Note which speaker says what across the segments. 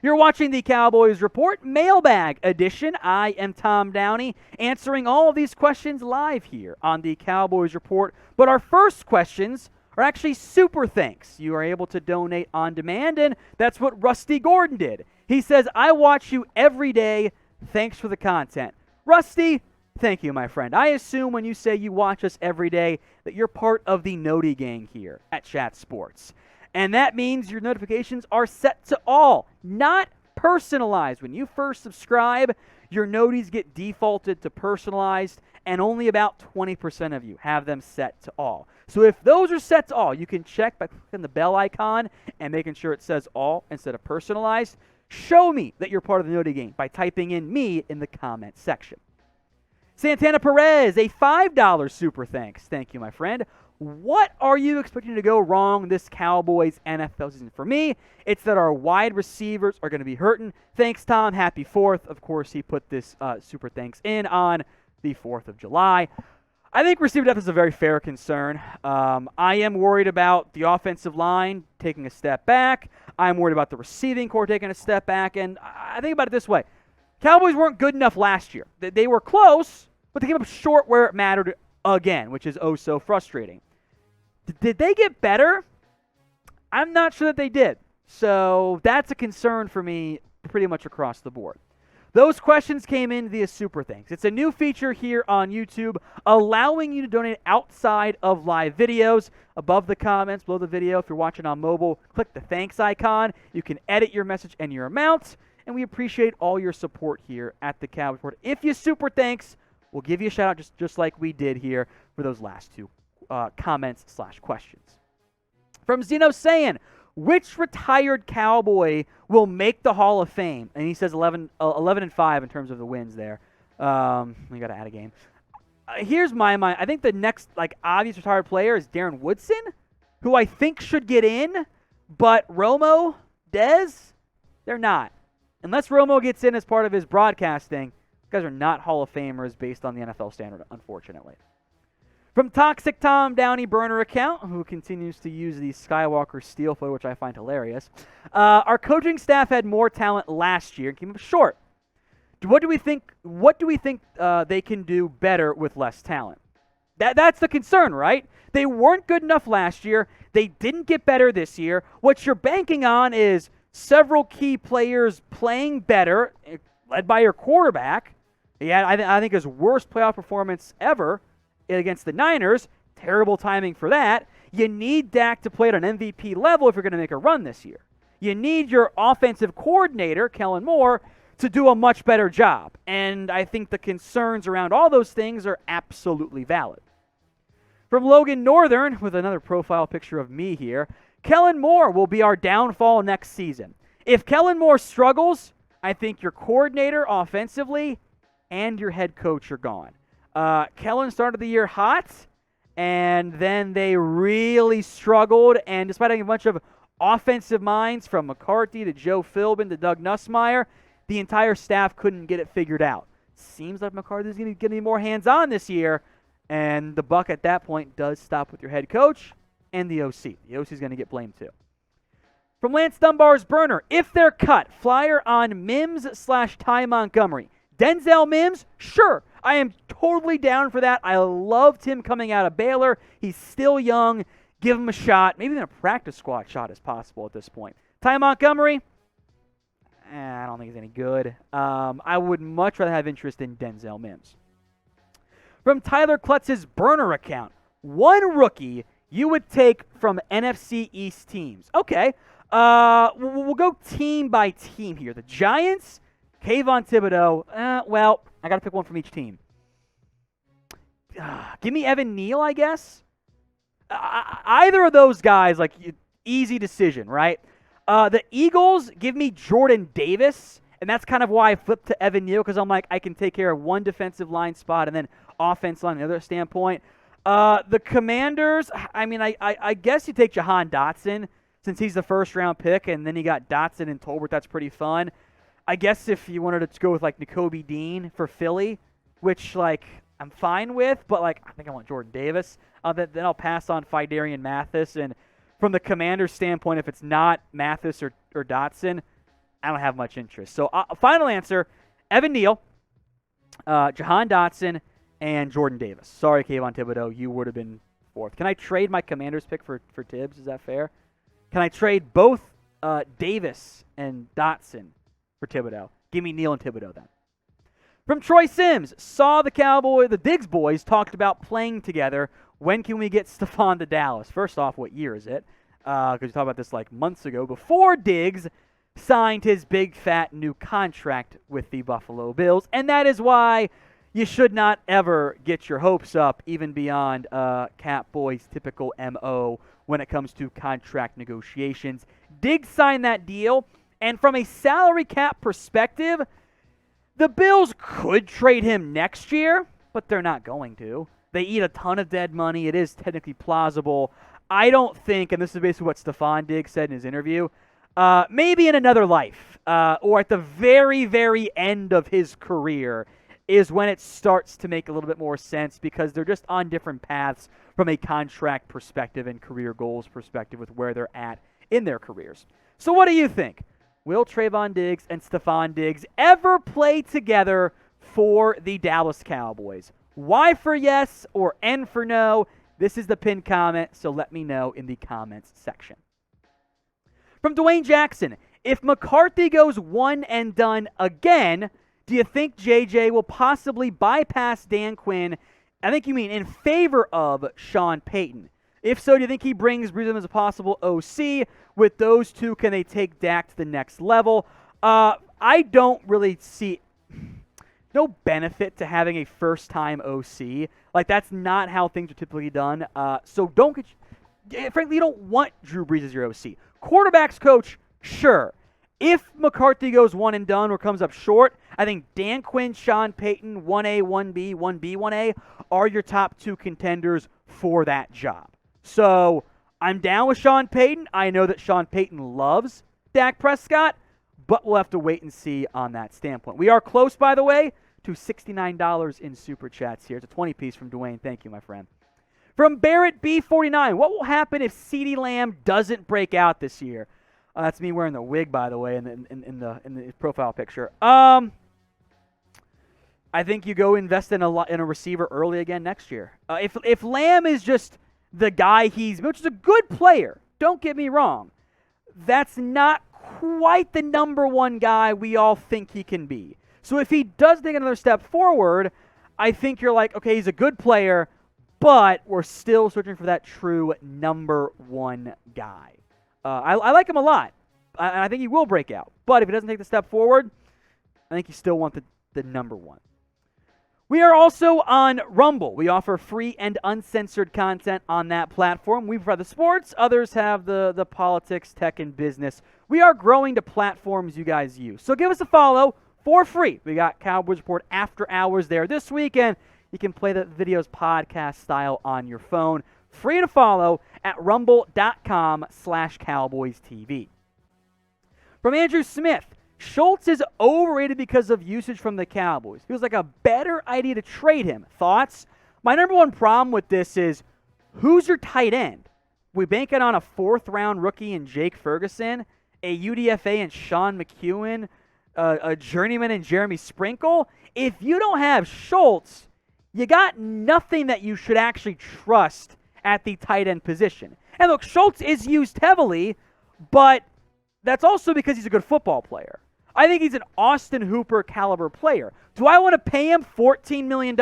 Speaker 1: You're watching the Cowboys Report Mailbag Edition. I am Tom Downey, answering all of these questions live here on the Cowboys Report. But our first questions are actually super thanks. You are able to donate on demand, and that's what Rusty Gordon did. He says, I watch you every day. Thanks for the content. Rusty, thank you, my friend. I assume when you say you watch us every day that you're part of the Noti gang here at Chat Sports. And that means your notifications are set to all, not personalized. When you first subscribe, your noties get defaulted to personalized, and only about 20% of you have them set to all. So if those are set to all, you can check by clicking the bell icon and making sure it says all instead of personalized. Show me that you're part of the Noti gang by typing in me in the comment section. Santana Perez, a $5 super thanks. Thank you, my friend. What are you expecting to go wrong this Cowboys NFL season? For me, it's that our wide receivers are going to be hurting. Thanks, Tom. Happy 4th. Of course, he put this super thanks in on the 4th of July. I think receiver depth is a very fair concern. I am worried about the offensive line taking a step back. I'm worried about the receiving core taking a step back. And I think about it this way. Cowboys weren't good enough last year. They were close, but they came up short where it mattered again, which is oh so frustrating. Did they get better? I'm not sure that they did. So that's a concern for me pretty much across the board. Those questions came in via Super Thanks. It's a new feature here on YouTube allowing you to donate outside of live videos. Above the comments, below the video, if you're watching on mobile, click the thanks icon. You can edit your message and your amount, and we appreciate all your support here at the Cowboys Report. If you Super Thanks, we'll give you a shout-out just like we did here for those last two comments/questions. From Zeno saying, which retired Cowboy will make the Hall of Fame? And he says 11-5 in terms of the wins there. We got to add a game. Here's my mind. I think the next obvious retired player is Darren Woodson, who I think should get in, but Romo, Dez, they're not. Unless Romo gets in as part of his broadcasting, guys are not Hall of Famers based on the NFL standard, unfortunately. From Toxic Tom Downey burner account, who continues to use the Skywalker steel photo, which I find hilarious. Our coaching staff had more talent last year and came up short. What do we think they can do better with less talent? That's the concern, right? They weren't good enough last year. They didn't get better this year. What you're banking on is several key players playing better, led by your quarterback. Yeah, I think his worst playoff performance ever against the Niners. Terrible timing for that. You need Dak to play at an MVP level if you're going to make a run this year. You need your offensive coordinator, Kellen Moore, to do a much better job. And I think the concerns around all those things are absolutely valid. From Logan Northern, with another profile picture of me here, Kellen Moore will be our downfall next season. If Kellen Moore struggles, I think your coordinator offensively and your head coach are gone. Kellen started the year hot, and then they really struggled, and despite having a bunch of offensive minds from McCarthy to Joe Philbin to Doug Nussmeier, the entire staff couldn't get it figured out. Seems like McCarthy's going to be more hands-on this year, and the buck at that point does stop with your head coach and the OC. The OC is going to get blamed too. From Lance Dunbar's burner, if they're cut, flyer on Mims/Ty Montgomery. Denzel Mims, sure. I am totally down for that. I loved him coming out of Baylor. He's still young. Give him a shot. Maybe even a practice squad shot is possible at this point. Ty Montgomery, I don't think he's any good. I would much rather have interest in Denzel Mims. From Tyler Klutz's burner account, one rookie you would take from NFC East teams. Okay, we'll go team by team here. The Giants, Kayvon Thibodeau, well, I got to pick one from each team. Give me Evan Neal, I guess. Either of those guys, easy decision, right? The Eagles, give me Jordan Davis, and that's kind of why I flipped to Evan Neal, because I'm like, I can take care of one defensive line spot and then offense line on the other standpoint. The Commanders, I guess you take Jahan Dotson, since he's the first-round pick, and then you got Dotson and Tolbert. That's pretty fun. I guess if you wanted to go with Nakobe Dean for Philly, which I'm fine with, but I think I want Jordan Davis. Then I'll pass on Fidarian Mathis. And from the Commanders' standpoint, if it's not Mathis or Dotson, I don't have much interest. So final answer, Evan Neal, Jahan Dotson, and Jordan Davis. Sorry, Kayvon Thibodeau, you would have been fourth. Can I trade my Commanders pick for Tibbs? Is that fair? Can I trade both Davis and Dotson for Thibodeau? Give me Neal and Thibodeau then. From Troy Sims, saw the Diggs boys talked about playing together. When can we get Stefon to Dallas? First off, what year is it? Because we talked about this like months ago, before Diggs signed his big fat new contract with the Buffalo Bills. And that is why you should not ever get your hopes up, even beyond Cap Boy's typical MO when it comes to contract negotiations. Diggs signed that deal, and from a salary cap perspective, the Bills could trade him next year, but they're not going to. They eat a ton of dead money. It is technically plausible. I don't think, and this is basically what Stefon Diggs said in his interview, maybe in another life, or at the very, very end of his career, is when it starts to make a little bit more sense, because they're just on different paths from a contract perspective and career goals perspective with where they're at in their careers. So what do you think? Will Trevon Diggs and Stefon Diggs ever play together for the Dallas Cowboys? Y for yes or N for no? This is the pinned comment, so let me know in the comments section. From Dwayne Jackson, if McCarthy goes one and done again, do you think JJ will possibly bypass Dan Quinn? I think you mean in favor of Sean Payton. If so, do you think he brings Brees as a possible OC? With those two, can they take Dak to the next level? I don't really see no benefit to having a first-time OC. Like, that's not how things are typically done. So frankly, you don't want Drew Brees as your OC. Quarterbacks coach, sure. If McCarthy goes one and done or comes up short, I think Dan Quinn, Sean Payton, 1A, 1B, 1B, 1A are your top two contenders for that job. So I'm down with Sean Payton. I know that Sean Payton loves Dak Prescott, but we'll have to wait and see on that standpoint. We are close, by the way, to $69 in Super Chats here. It's a 20-piece from Dwayne. Thank you, my friend. From Barrett B49, what will happen if CeeDee Lamb doesn't break out this year? That's me wearing the wig, by the way, in the profile picture. I think you go invest in a receiver early again next year. If Lamb is just the guy which is a good player, don't get me wrong, that's not quite the number one guy we all think he can be. So if he does take another step forward, I think you're like, okay, he's a good player, but we're still searching for that true number one guy. I like him a lot. I think he will break out. But if he doesn't take the step forward, I think you still want the number one. We are also on Rumble. We offer free and uncensored content on that platform. We provide the sports. Others have the politics, tech, and business. We are growing to platforms you guys use. So give us a follow for free. We got Cowboys Report After Hours there this weekend. You can play the videos podcast style on your phone. Free to follow at rumble.com/CowboysTV. From Andrew Smith, Shultz is overrated because of usage from the Cowboys. Feels like a better idea to trade him. Thoughts? My number one problem with this is, who's your tight end? We banking on a fourth-round rookie in Jake Ferguson, a UDFA in Sean McEwen, a journeyman in Jeremy Sprinkle. If you don't have Shultz, you got nothing that you should actually trust at the tight end position. And look, Shultz is used heavily, but that's also because he's a good football player. I think he's an Austin Hooper caliber player. Do I want to pay him $14 million?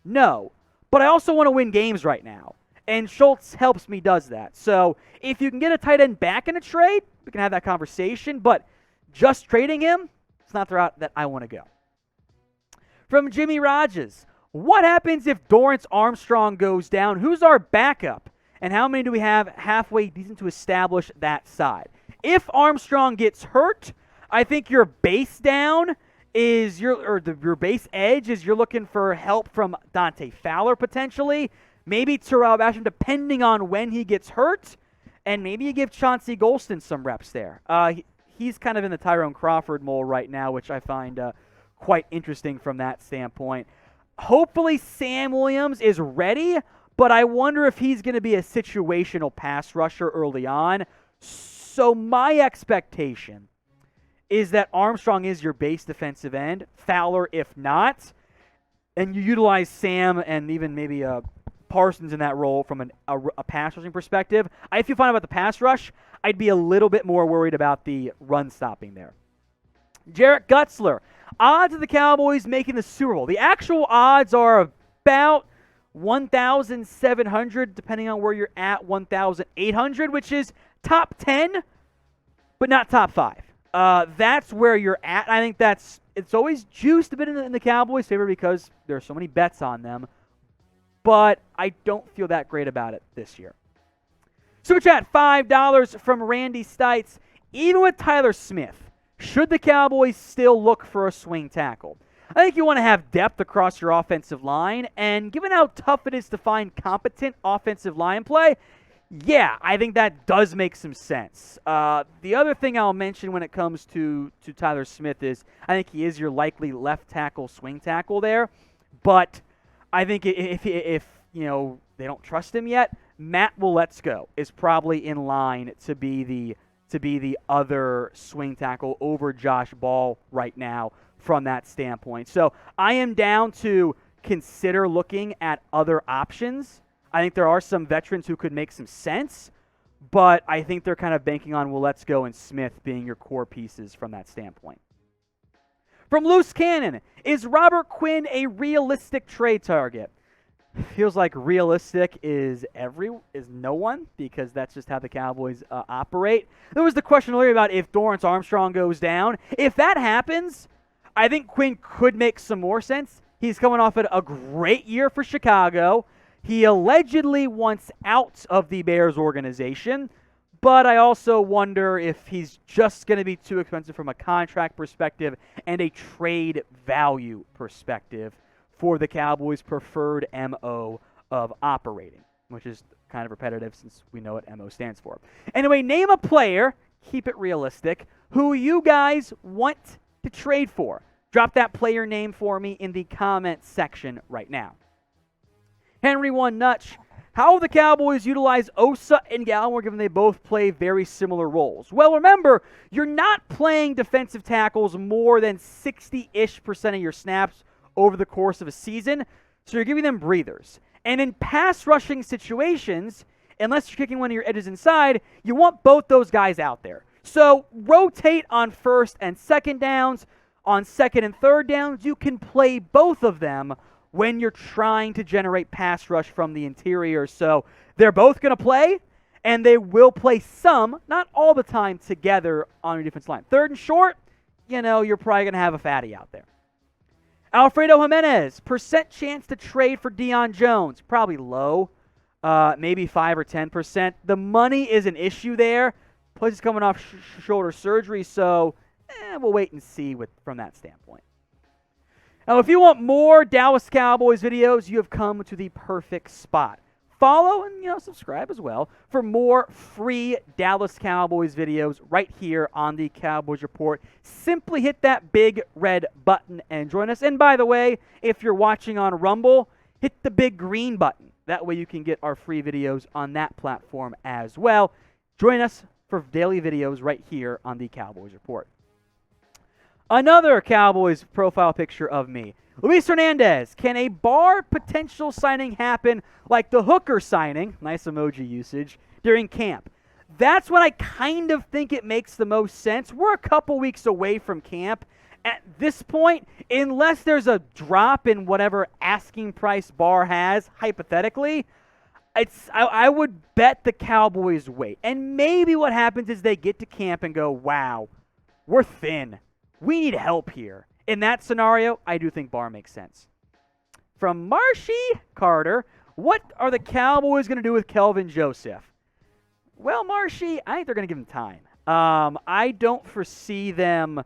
Speaker 1: No. But I also want to win games right now. And Shultz helps me does that. So if you can get a tight end back in a trade, we can have that conversation. But just trading him, it's not the route that I want to go. From Jimmy Rogers, what happens if Dorrance Armstrong goes down? Who's our backup? And how many do we have halfway decent to establish that side? If Armstrong gets hurt, I think your base down is your base edge is you're looking for help from Dante Fowler potentially, maybe Terrell Basham depending on when he gets hurt, and maybe you give Chauncey Golston some reps there. He's kind of in the Tyrone Crawford mold right now, which I find quite interesting from that standpoint. Hopefully Sam Williams is ready, but I wonder if he's going to be a situational pass rusher early on. So my expectation is that Armstrong is your base defensive end, Fowler if not, and you utilize Sam and even maybe Parsons in that role from a pass rushing perspective. I feel fine about the pass rush. I'd be a little bit more worried about the run stopping there. Jarrett Gutzler, odds of the Cowboys making the Super Bowl. The actual odds are about 1,700, depending on where you're at, 1,800, which is top 10, but not top 5. That's where you're at. I think it's always juiced a bit in the Cowboys' favor because there are so many bets on them, but I don't feel that great about it this year. Super Chat, $5 from Randy Stites. Even with Tyler Smith, should the Cowboys still look for a swing tackle? I think you want to have depth across your offensive line, and given how tough it is to find competent offensive line play, yeah, I think that does make some sense. The other thing I'll mention when it comes to Tyler Smith is I think he is your likely left tackle, swing tackle there, but I think if you know they don't trust him yet, Matt Waletzko is probably in line to be the other swing tackle over Josh Ball right now from that standpoint. So I am down to consider looking at other options. I think there are some veterans who could make some sense, but I think they're kind of banking on Waletzko and Smith being your core pieces from that standpoint. From Loose Cannon, is Robert Quinn a realistic trade target? Feels like realistic is no one, because that's just how the Cowboys operate. There was the question earlier about if Dorrance Armstrong goes down. If that happens, I think Quinn could make some more sense. He's coming off a great year for Chicago. He allegedly wants out of the Bears organization, but I also wonder if he's just going to be too expensive from a contract perspective and a trade value perspective for the Cowboys' preferred MO of operating, which is kind of repetitive since we know what MO stands for. Anyway, name a player, keep it realistic, who you guys want to trade for. Drop that player name for me in the comment section right now. Henry One Nutch, how will the Cowboys utilize Osa and Gallimore given they both play very similar roles? Well, remember, you're not playing defensive tackles more than 60-ish% of your snaps over the course of a season, so you're giving them breathers. And in pass rushing situations, unless you're kicking one of your edges inside, you want both those guys out there. So rotate on first and second downs. On second and third downs, you can play both of them when you're trying to generate pass rush from the interior. So they're both going to play, and they will play some, not all the time, together on your defense line. Third and short, you're probably going to have a fatty out there. Alfredo Jimenez, percent chance to trade for Deion Jones. Probably low, maybe 5 or 10%. The money is an issue there. Plus, he's coming off shoulder surgery, so we'll wait and see from that standpoint. Now, if you want more Dallas Cowboys videos, you have come to the perfect spot. Follow and subscribe as well for more free Dallas Cowboys videos right here on the Cowboys Report. Simply hit that big red button and join us. And by the way, if you're watching on Rumble, hit the big green button. That way you can get our free videos on that platform as well. Join us for daily videos right here on the Cowboys Report. Another Cowboys profile picture of me. Luis Hernandez, can a Barr potential signing happen like the Hooker signing, nice emoji usage, during camp? That's when I kind of think it makes the most sense. We're a couple weeks away from camp. At this point, unless there's a drop in whatever asking price Barr has, hypothetically, I would bet the Cowboys wait. And maybe what happens is they get to camp and go, wow, we're thin. We need help here. In that scenario, I do think Barr makes sense. From Marshy Carter, what are the Cowboys going to do with Kelvin Joseph? Well, Marshy, I think they're going to give him time. I don't foresee them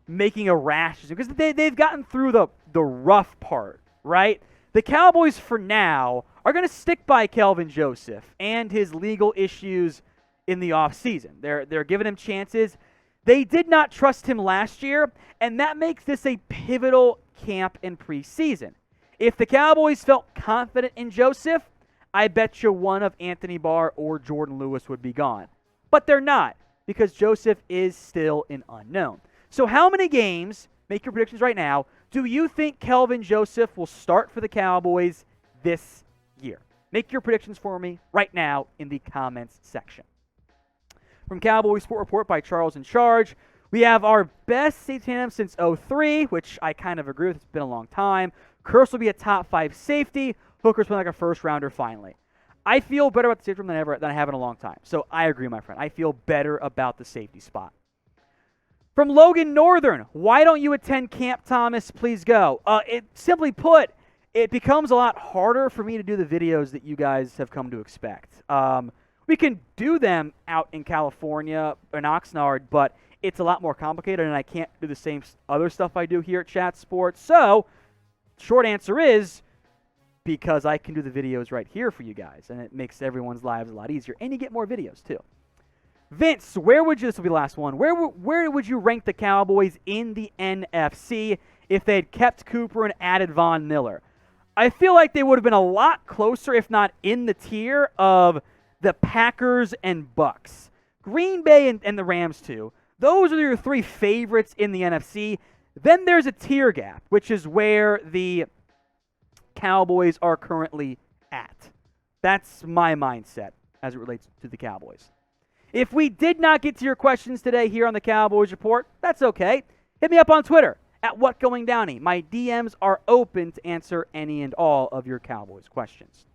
Speaker 1: making a rash decision because they've gotten through the rough part, right? The Cowboys, for now, are going to stick by Kelvin Joseph and his legal issues in the offseason. They're giving him chances. They did not trust him last year, and that makes this a pivotal camp and preseason. If the Cowboys felt confident in Joseph, I bet you one of Anthony Barr or Jordan Lewis would be gone. But they're not, because Joseph is still an unknown. So how many games, make your predictions right now, do you think Kelvin Joseph will start for the Cowboys this year? Make your predictions for me right now in the comments section. From Cowboys Report by Charles in Charge, we have our best safety tandem since 03, which I kind of agree with. It's been a long time. Kearse will be a top 5 safety. Hooker's been like a first rounder finally. I feel better about the safety room than I have in a long time. So I agree, my friend. I feel better about the safety spot. From Logan Northern, why don't you attend Camp Thomas? Please go. Simply put, it becomes a lot harder for me to do the videos that you guys have come to expect. We can do them out in California, in Oxnard, but it's a lot more complicated, and I can't do the same other stuff I do here at Chat Sports. So, short answer is because I can do the videos right here for you guys, and it makes everyone's lives a lot easier, and you get more videos too. Vince, this will be the last one. Where would you rank the Cowboys in the NFC if they had kept Cooper and added Von Miller? I feel like they would have been a lot closer, if not in the tier of the Packers and Bucks. Green Bay and the Rams too. Those are your 3 favorites in the NFC. Then there's a tier gap, which is where the Cowboys are currently at. That's my mindset as it relates to the Cowboys. If we did not get to your questions today here on the Cowboys Report, that's okay. Hit me up on Twitter at WhatGoingDowney. My DMs are open to answer any and all of your Cowboys questions.